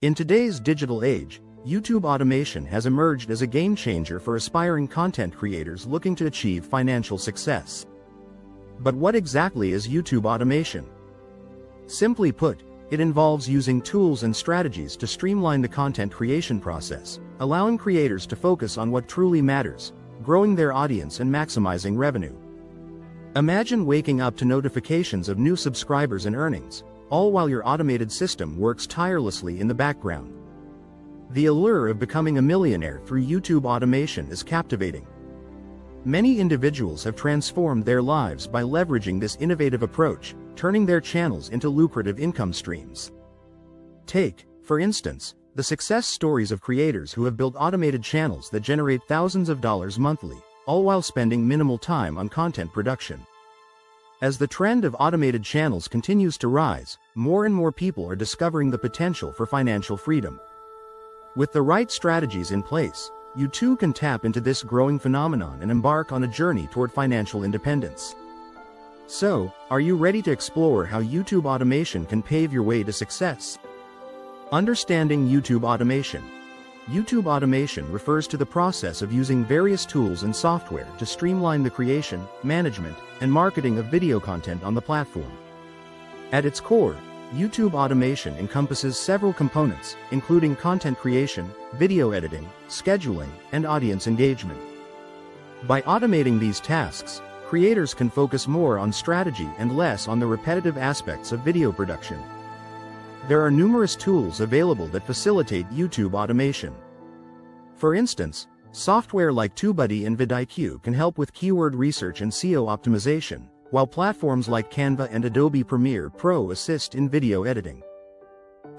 In today's digital age, YouTube automation has emerged as a game changer for aspiring content creators looking to achieve financial success. But what exactly is YouTube automation? Simply put, it involves using tools and strategies to streamline the content creation process, allowing creators to focus on what truly matters, growing their audience and maximizing revenue. Imagine waking up to notifications of new subscribers and earnings, all while your automated system works tirelessly in the background. The allure of becoming a millionaire through YouTube automation is captivating. Many individuals have transformed their lives by leveraging this innovative approach, turning their channels into lucrative income streams. Take, for instance, the success stories of creators who have built automated channels that generate thousands of dollars monthly, all while spending minimal time on content production. As the trend of automated channels continues to rise, more and more people are discovering the potential for financial freedom. With the right strategies in place, you too can tap into this growing phenomenon and embark on a journey toward financial independence. So, are you ready to explore how YouTube automation can pave your way to success? Understanding YouTube automation. YouTube automation refers to the process of using various tools and software to streamline the creation, management, and marketing of video content on the platform. At its core, YouTube automation encompasses several components, including content creation, video editing, scheduling, and audience engagement. By automating these tasks, creators can focus more on strategy and less on the repetitive aspects of video production. There are numerous tools available that facilitate YouTube automation. For instance, software like TubeBuddy and vidIQ can help with keyword research and SEO optimization, while platforms like Canva and Adobe Premiere Pro assist in video editing.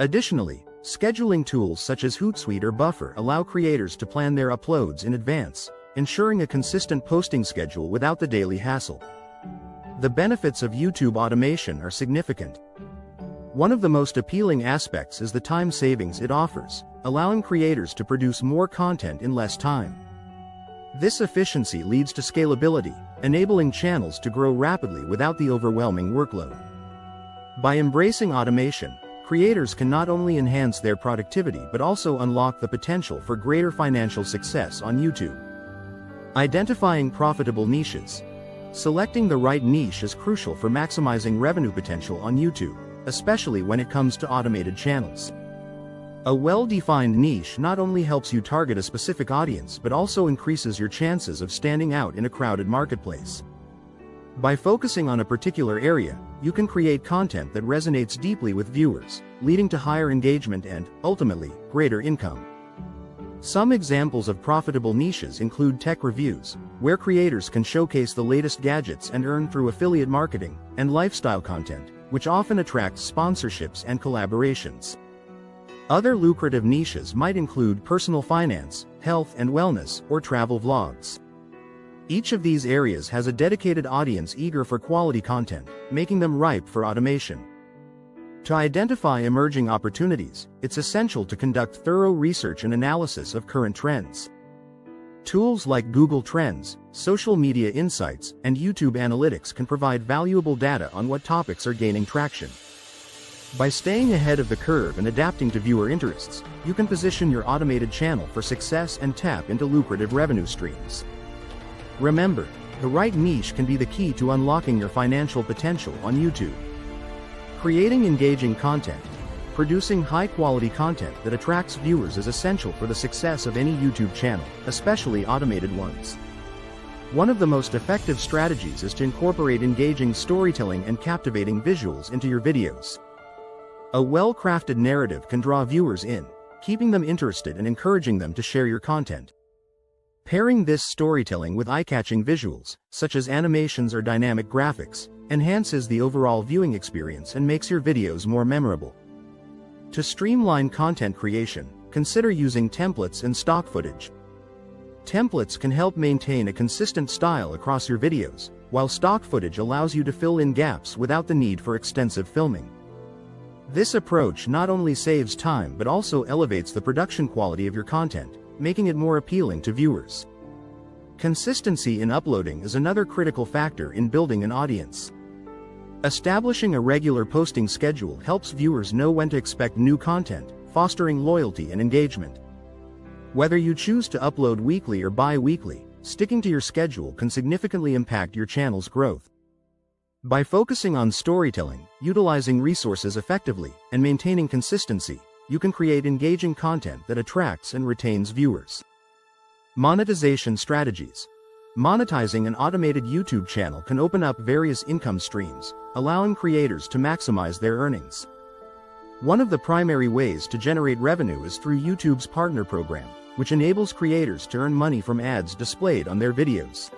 Additionally, scheduling tools such as Hootsuite or Buffer allow creators to plan their uploads in advance, ensuring a consistent posting schedule without the daily hassle. The benefits of YouTube automation are significant. One of the most appealing aspects is the time savings it offers, allowing creators to produce more content in less time. This efficiency leads to scalability, enabling channels to grow rapidly without the overwhelming workload. By embracing automation, creators can not only enhance their productivity but also unlock the potential for greater financial success on YouTube. Identifying profitable niches. Selecting the right niche is crucial for maximizing revenue potential on YouTube, especially when it comes to automated channels. A well-defined niche not only helps you target a specific audience but also increases your chances of standing out in a crowded marketplace. By focusing on a particular area, you can create content that resonates deeply with viewers, leading to higher engagement and, ultimately, greater income. Some examples of profitable niches include tech reviews, where creators can showcase the latest gadgets and earn through affiliate marketing, and lifestyle content, which often attracts sponsorships and collaborations. Other lucrative niches might include personal finance, health and wellness, or travel vlogs. Each of these areas has a dedicated audience eager for quality content, making them ripe for automation. To identify emerging opportunities, it's essential to conduct thorough research and analysis of current trends. Tools like Google Trends, social media insights, and YouTube Analytics can provide valuable data on what topics are gaining traction. By staying ahead of the curve and adapting to viewer interests, you can position your automated channel for success and tap into lucrative revenue streams. Remember, the right niche can be the key to unlocking your financial potential on YouTube. Creating engaging content, producing high-quality content that attracts viewers is essential for the success of any YouTube channel, especially automated ones. One of the most effective strategies is to incorporate engaging storytelling and captivating visuals into your videos. A well-crafted narrative can draw viewers in, keeping them interested and encouraging them to share your content. Pairing this storytelling with eye-catching visuals, such as animations or dynamic graphics, enhances the overall viewing experience and makes your videos more memorable. To streamline content creation, consider using templates and stock footage. Templates can help maintain a consistent style across your videos, while stock footage allows you to fill in gaps without the need for extensive filming. This approach not only saves time but also elevates the production quality of your content, making it more appealing to viewers. Consistency in uploading is another critical factor in building an audience. Establishing a regular posting schedule helps viewers know when to expect new content, fostering loyalty and engagement. Whether you choose to upload weekly or bi-weekly, sticking to your schedule can significantly impact your channel's growth. By focusing on storytelling, utilizing resources effectively, and maintaining consistency, you can create engaging content that attracts and retains viewers. Monetization strategies. Monetizing an automated YouTube channel can open up various income streams, allowing creators to maximize their earnings. One of the primary ways to generate revenue is through YouTube's Partner Program, which enables creators to earn money from ads displayed on their videos.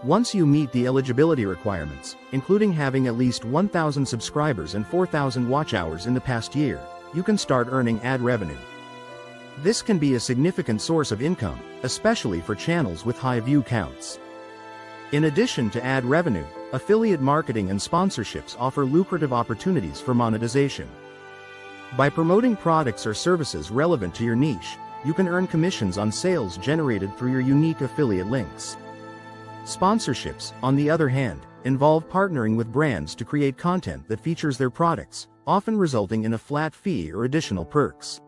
Once you meet the eligibility requirements, including having at least 1,000 subscribers and 4,000 watch hours in the past year, you can start earning ad revenue. This can be a significant source of income, especially for channels with high view counts. In addition to ad revenue, affiliate marketing and sponsorships offer lucrative opportunities for monetization. By promoting products or services relevant to your niche, you can earn commissions on sales generated through your unique affiliate links. Sponsorships, on the other hand, involve partnering with brands to create content that features their products, often resulting in a flat fee or additional perks.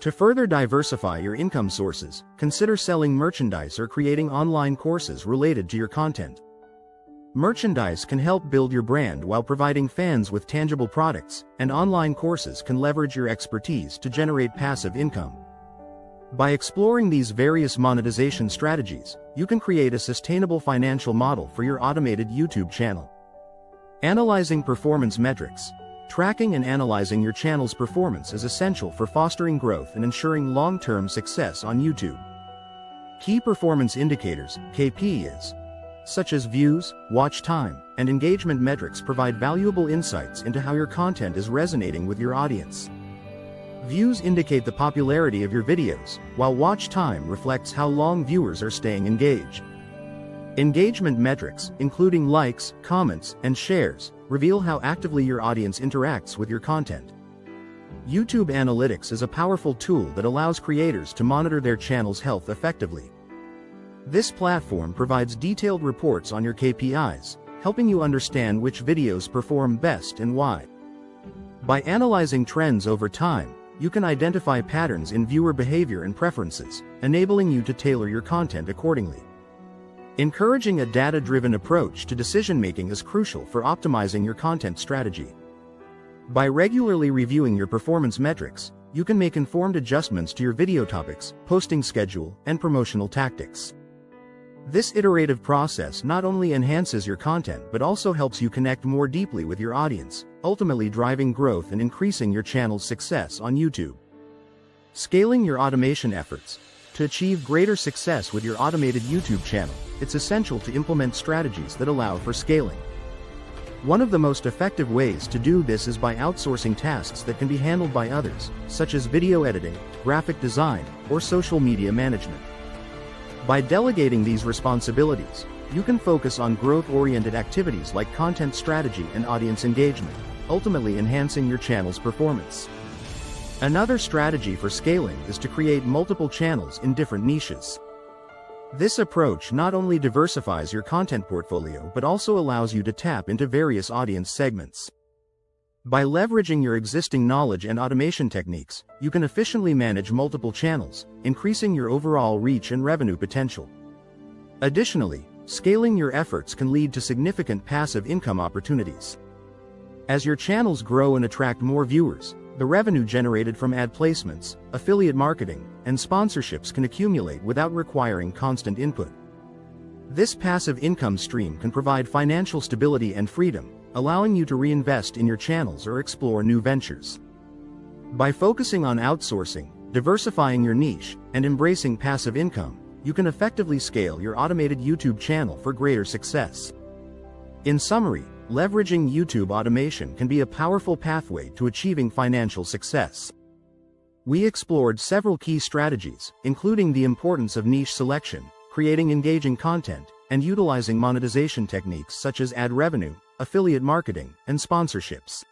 To further diversify your income sources, consider selling merchandise or creating online courses related to your content. Merchandise can help build your brand while providing fans with tangible products, and online courses can leverage your expertise to generate passive income. By exploring these various monetization strategies, you can create a sustainable financial model for your automated YouTube channel. Analyzing performance metrics. Tracking and analyzing your channel's performance is essential for fostering growth and ensuring long-term success on YouTube. Key performance indicators, KPIs, such as views, watch time, and engagement metrics provide valuable insights into how your content is resonating with your audience. Views indicate the popularity of your videos, while watch time reflects how long viewers are staying engaged. Engagement metrics, including likes, comments, and shares, reveal how actively your audience interacts with your content. YouTube Analytics is a powerful tool that allows creators to monitor their channel's health effectively. This platform provides detailed reports on your KPIs, helping you understand which videos perform best and why. By analyzing trends over time, you can identify patterns in viewer behavior and preferences, enabling you to tailor your content accordingly. Encouraging a data-driven approach to decision-making is crucial for optimizing your content strategy. By regularly reviewing your performance metrics, you can make informed adjustments to your video topics, posting schedule, and promotional tactics. This iterative process not only enhances your content but also helps you connect more deeply with your audience, ultimately driving growth and increasing your channel's success on YouTube. Scaling your automation efforts. To achieve greater success with your automated YouTube channel, it's essential to implement strategies that allow for scaling. One of the most effective ways to do this is by outsourcing tasks that can be handled by others, such as video editing, graphic design, or social media management. By delegating these responsibilities, you can focus on growth-oriented activities like content strategy and audience engagement, ultimately enhancing your channel's performance. Another strategy for scaling is to create multiple channels in different niches. This approach not only diversifies your content portfolio but also allows you to tap into various audience segments. By leveraging your existing knowledge and automation techniques, you can efficiently manage multiple channels, increasing your overall reach and revenue potential. Additionally, scaling your efforts can lead to significant passive income opportunities. As your channels grow and attract more viewers, the revenue generated from ad placements, affiliate marketing, and sponsorships can accumulate without requiring constant input. This passive income stream can provide financial stability and freedom, allowing you to reinvest in your channels or explore new ventures. By focusing on outsourcing, diversifying your niche, and embracing passive income, you can effectively scale your automated YouTube channel for greater success. In summary, leveraging YouTube automation can be a powerful pathway to achieving financial success. We explored several key strategies, including the importance of niche selection, creating engaging content, and utilizing monetization techniques such as ad revenue, affiliate marketing, and sponsorships.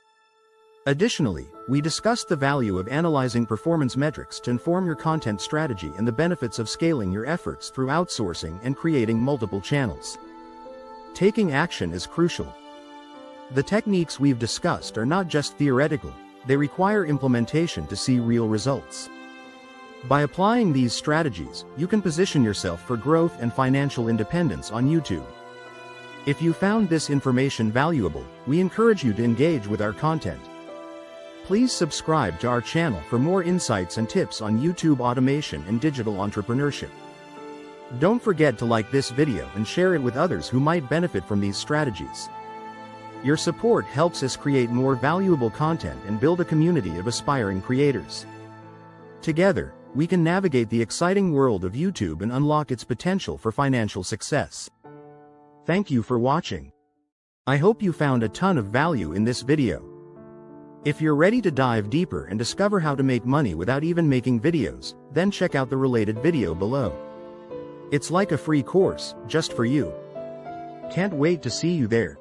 Additionally, we discussed the value of analyzing performance metrics to inform your content strategy and the benefits of scaling your efforts through outsourcing and creating multiple channels. Taking action is crucial. The techniques we've discussed are not just theoretical, they require implementation to see real results. By applying these strategies, you can position yourself for growth and financial independence on YouTube. If you found this information valuable, we encourage you to engage with our content. Please subscribe to our channel for more insights and tips on YouTube automation and digital entrepreneurship. Don't forget to like this video and share it with others who might benefit from these strategies. Your support helps us create more valuable content and build a community of aspiring creators. Together, we can navigate the exciting world of YouTube and unlock its potential for financial success. Thank you for watching. I hope you found a ton of value in this video. If you're ready to dive deeper and discover how to make money without even making videos, then check out the related video below. It's like a free course, just for you. Can't wait to see you there.